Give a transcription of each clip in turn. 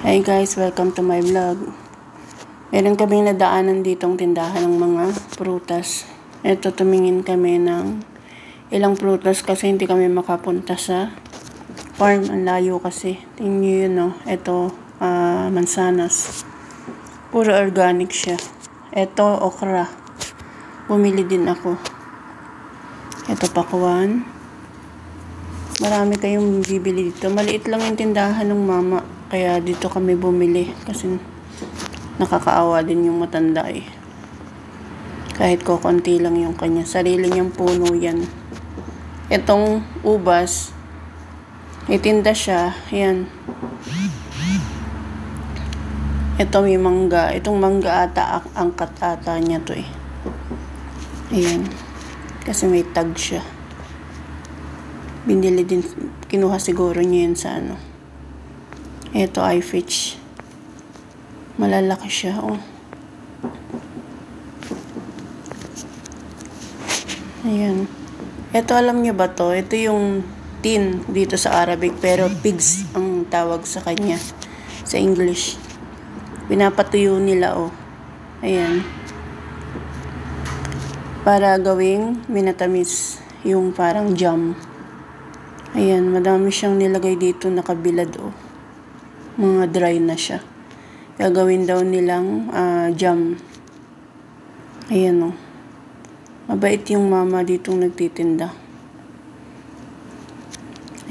Hi guys, welcome to my vlog. Meron kaming nadaanan ditong tindahan ng mga prutas. Ito, tumingin kami ng ilang prutas kasi hindi kami makapunta sa farm. Ang layo kasi. Tingnan nyo yun, no? Ito, mansanas. Puro organic siya. Ito, okra. Bumili din ako. Ito, pakwan. Marami kayong bibili dito. Maliit lang yung tindahan ng mama. Kaya dito kami bumili. Kasi nakakaawa din yung matanda eh. Kahit konti lang yung kanya. Sarili niyang puno yan. Itong ubas, itinda siya. Yan. Ito may mangga. Itong mangga ata, angkat ata niya to eh. Ayan. Kasi may tag siya. Binili din, kinuha siguro niya yan sa ano. Ito ay fitch. Malalaki siya, oh. Ayan. Ito, alam niyo ba to? Ito yung tin dito sa Arabic, pero pigs ang tawag sa kanya sa English. Pinapatuyo nila, oh. Ayan. Para gawing minatamis, yung parang jam. Ayan, madami siyang nilagay dito, nakabilad, oh. Mga dry na siya. Gagawin daw nilang jam. Ayan, oh. Mabait yung mama ditong nagtitinda.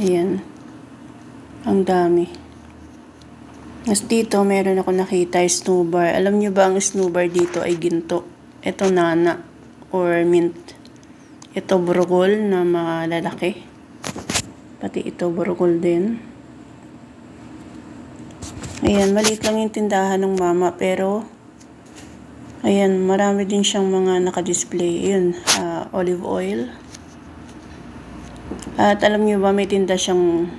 Ayan. Ang dami. Mas dito, meron ako nakita snowbar. Alam nyo ba ang snowbar dito ay ginto? Ito nana or mint. Ito burgol na malalaki. Pati ito burgol din. Ayan, maliit lang yung tindahan ng mama, pero ayan, marami din siyang mga nakadisplay. Ayan, olive oil. At alam niyo ba, may tinda siyang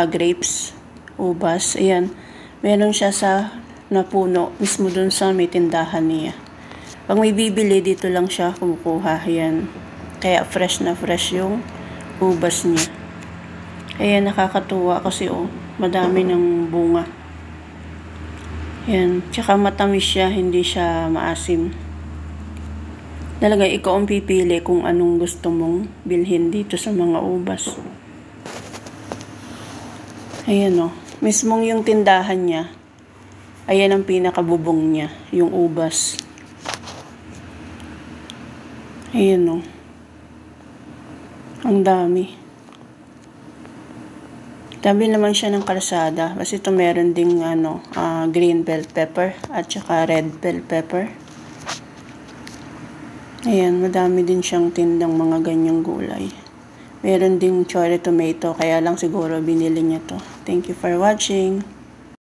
grapes, ubas. Ayan, meron siya sa napuno, mismo dun sa may tindahan niya. Pag may bibili, dito lang siya kumukuha. Ayan, kaya fresh na fresh yung ubas niya. Ayan, nakakatuwa kasi oh, madami ng bunga. Yan. Tsaka matamis siya, hindi siya maasim. Talaga, ikaw ang pipili kung anong gusto mong bilhin dito sa mga ubas. Ayan o. Mismong yung tindahan niya, ayan ang pinakabubong niya, yung ubas. Ayan o. Ang dami. Tabi naman siya ng kalsada. Kasi ito meron ding green bell pepper at saka red bell pepper. Ayan, madami din siyang tindang mga ganyang gulay. Meron ding cherry tomato, kaya lang siguro binili niya to. Thank you for watching.